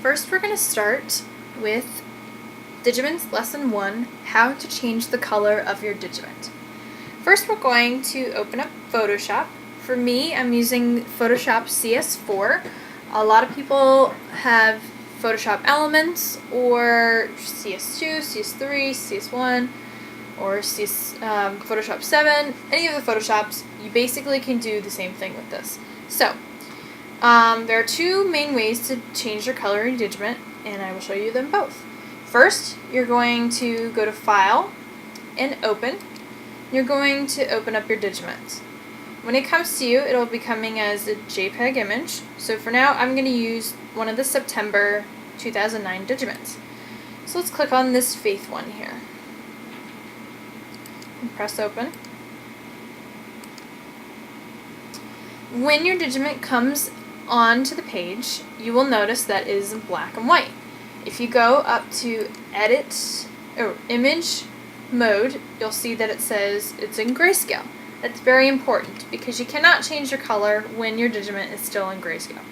First we're going to start with Digiments Lesson 1, How to Change the Color of Your Digiment. First we're going to open up Photoshop. For me, I'm using Photoshop CS4. A lot of people have Photoshop Elements or CS2, CS3, CS1, or Photoshop 7. Any of the Photoshops, you basically can do the same thing with this. So, there are two main ways to change your color in Digiment, and I will show you them both. First, you're going to go to File and Open. You're going to open up your Digiment. When it comes to you, it'll be coming as a JPEG image. So for now, I'm going to use one of the September 2009 Digiments. So let's click on this Faith one here. And press Open. When your Digiment comes onto the page, you will notice that it is in black and white. If you go up to Edit or Image Mode, you'll see that it says it's in Grayscale. That's very important because you cannot change your color when your Digiment is still in Grayscale.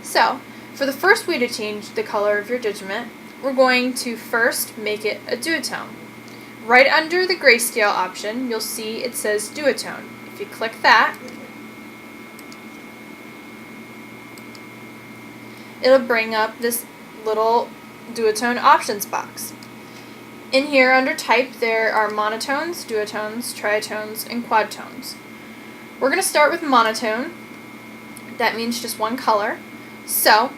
So, for the first way to change the color of your Digiment, we're going to first make it a duotone. Right under the Grayscale option, you'll see it says duotone. If you click that, it'll bring up this little duotone options box. In here, under type, there are monotones, duotones, tritones, and quadtones. We're going to start with monotone. That means just one color. So,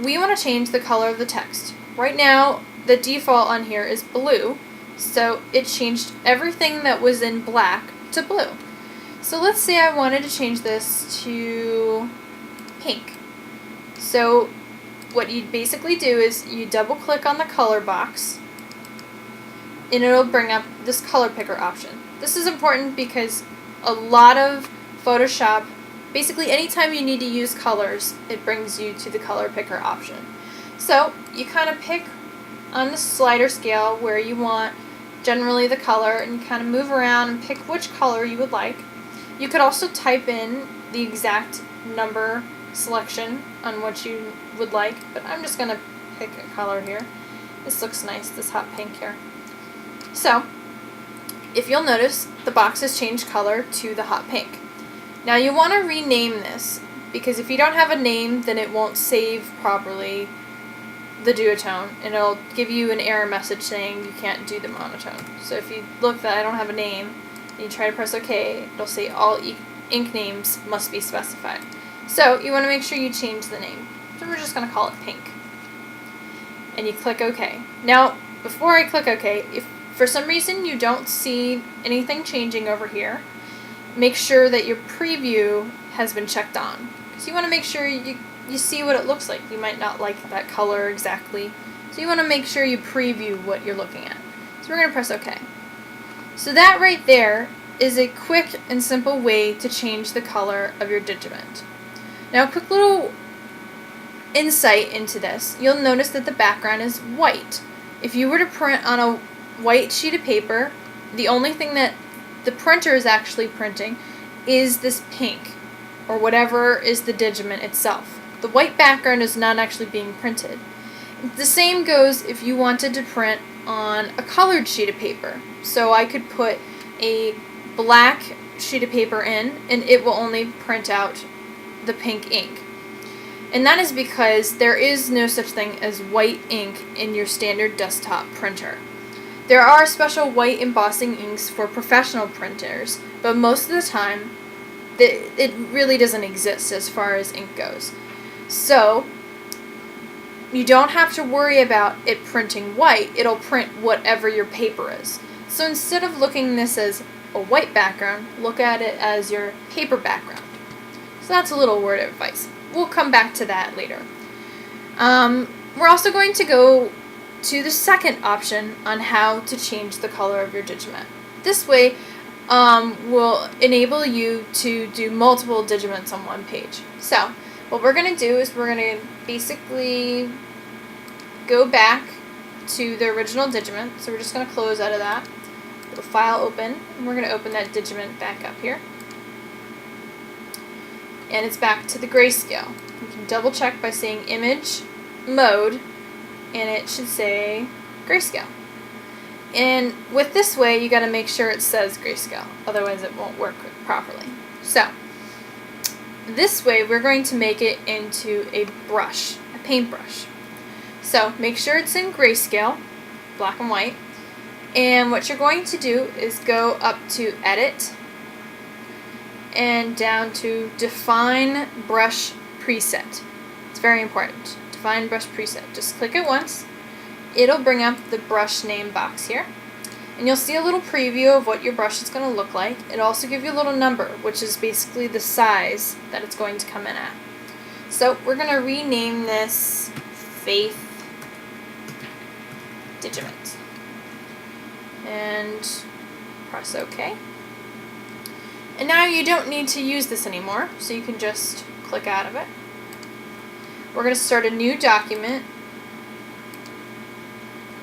we want to change the color of the text. Right now, the default on here is blue, so it changed everything that was in black to blue. So let's say I wanted to change this to pink. So what you basically do is you double click on the color box and it'll bring up this color picker option. This is important because a lot of Photoshop, basically anytime you need to use colors, it brings you to the color picker option. So you kind of pick on the slider scale where you want generally the color and kind of move around and pick which color you would like. You could also type in the exact number selection on what you would like, but I'm just going to pick a color here. This looks nice, this hot pink here. So, if you'll notice, the box has changed color to the hot pink. Now you want to rename this, because if you don't have a name, then it won't save properly the duotone, and it'll give you an error message saying you can't do the monotone. So if you look that I don't have a name, and you try to press OK, it'll say all ink names must be specified. So you want to make sure you change the name. So we're just going to call it pink. And you click OK. Now, before I click OK, if for some reason you don't see anything changing over here, make sure that your preview has been checked on. Because you want to make sure you see what it looks like. You might not like that color exactly. So you want to make sure you preview what you're looking at. So we're going to press OK. So that right there is a quick and simple way to change the color of your Digiment. Now a quick little insight into this. You'll notice that the background is white. If you were to print on a white sheet of paper, the only thing that the printer is actually printing is this pink, or whatever is the Digiment itself. The white background is not actually being printed. The same goes if you wanted to print on a colored sheet of paper. So I could put a black sheet of paper in, and it will only print out the pink ink. And that is because there is no such thing as white ink in your standard desktop printer. There are special white embossing inks for professional printers, but most of the time it really doesn't exist as far as ink goes. So you don't have to worry about it printing white, it'll print whatever your paper is. So instead of looking at this as a white background, look at it as your paper background. So that's a little word of advice. We'll come back to that later. We're also going to go to the second option on how to change the color of your Digiment. This way will enable you to do multiple Digiments on one page. So what we're going to do is we're going to basically go back to the original Digiment. So we're just going to close out of that. Go File, Open, and we're going to open that Digiment back up here. And it's back to the Grayscale. You can double check by saying Image, mode, and it should say Grayscale. And with this way, you got to make sure it says Grayscale, otherwise it won't work properly. So this way, we're going to make it into a brush, a paintbrush. So make sure it's in Grayscale, black and white, and what you're going to do is go up to Edit and down to Define Brush Preset. It's very important. Define Brush Preset. Just click it once. It'll bring up the brush name box here. And you'll see a little preview of what your brush is going to look like. It'll also give you a little number, which is basically the size that it's going to come in at. So we're going to rename this Faith Digiment. And press OK. And now you don't need to use this anymore, so you can just click out of it. We're going to start a new document.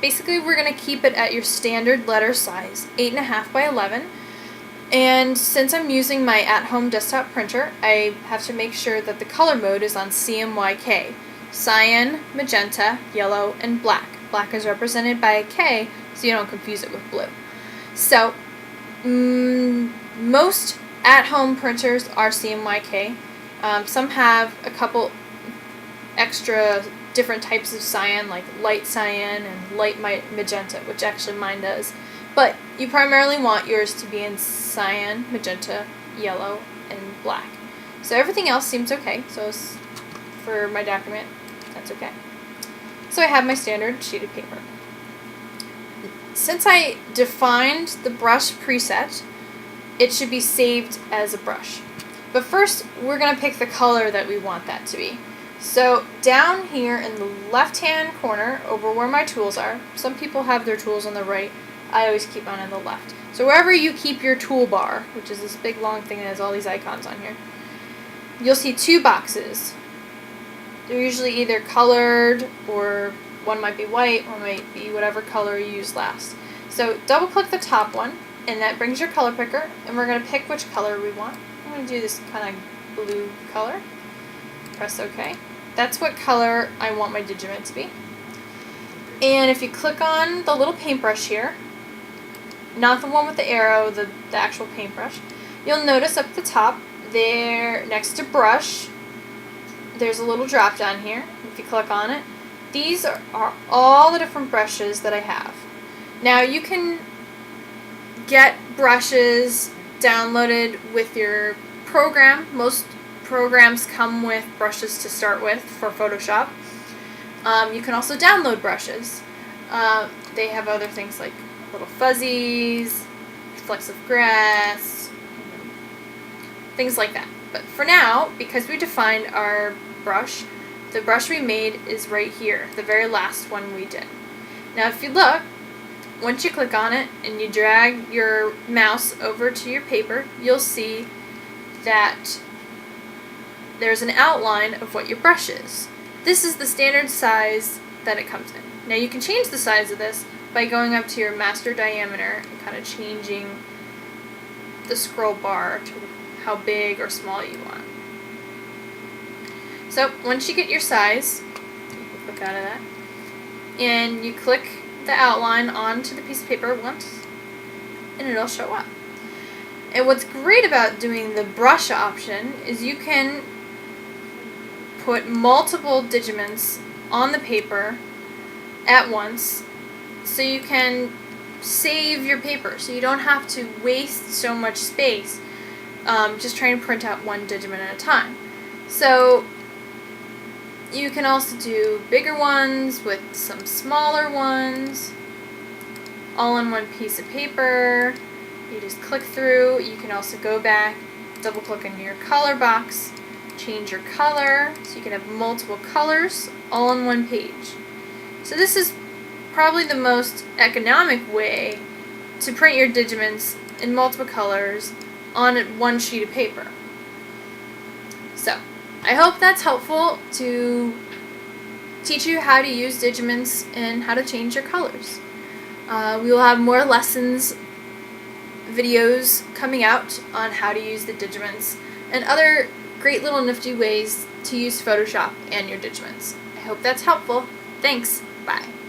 Basically, we're going to keep it at your standard letter size, 8.5 by 11. And since I'm using my at-home desktop printer, I have to make sure that the color mode is on CMYK. Cyan, magenta, yellow, and black. Black is represented by a K, so you don't confuse it with blue. So, most at-home printers are CMYK. Some have a couple extra different types of cyan, like light cyan and light magenta, which actually mine does. But you primarily want yours to be in cyan, magenta, yellow, and black. So everything else seems okay. So for my document, that's okay. So I have my standard sheet of paper. Since I defined the brush preset, it should be saved as a brush. But first, we're going to pick the color that we want that to be. So down here in the left-hand corner, over where my tools are, some people have their tools on the right, I always keep mine on the left. So wherever you keep your toolbar, which is this big long thing that has all these icons on here, you'll see two boxes. They're usually either colored, or one might be white, one might be whatever color you used last. So double click the top one, and that brings your color picker, and we're going to pick which color we want. I'm going to do this kind of blue color. Press OK. That's what color I want my Digiment to be. And if you click on the little paintbrush here, not the one with the arrow, the actual paintbrush, you'll notice up at the top there, next to brush, there's a little drop down here. If you click on it, these are all the different brushes that I have. Now you can get brushes downloaded with your program. Most programs come with brushes to start with for Photoshop. You can also download brushes. They have other things like little fuzzies, flecks of grass, things like that. But for now, because we defined our brush, the brush we made is right here, the very last one we did. Now if you look, once you click on it and you drag your mouse over to your paper, you'll see that there's an outline of what your brush is. This is the standard size that it comes in. Now you can change the size of this by going up to your master diameter and kind of changing the scroll bar to how big or small you want. So once you get your size, you can click out of that, and you click the outline onto the piece of paper once, and it'll show up. And what's great about doing the brush option is you can put multiple Digiments on the paper at once, so you can save your paper, so you don't have to waste so much space just trying to print out one Digiment at a time. So you can also do bigger ones with some smaller ones, all on one piece of paper. You just click through. You can also go back, double click on your color box, change your color, so you can have multiple colors all on one page. So this is probably the most economic way to print your Digiments in multiple colors on one sheet of paper. So I hope that's helpful to teach you how to use Digiments and how to change your colors. We will have more lessons videos coming out on how to use the Digiments and other great little nifty ways to use Photoshop and your Digiments. I hope that's helpful. Thanks. Bye.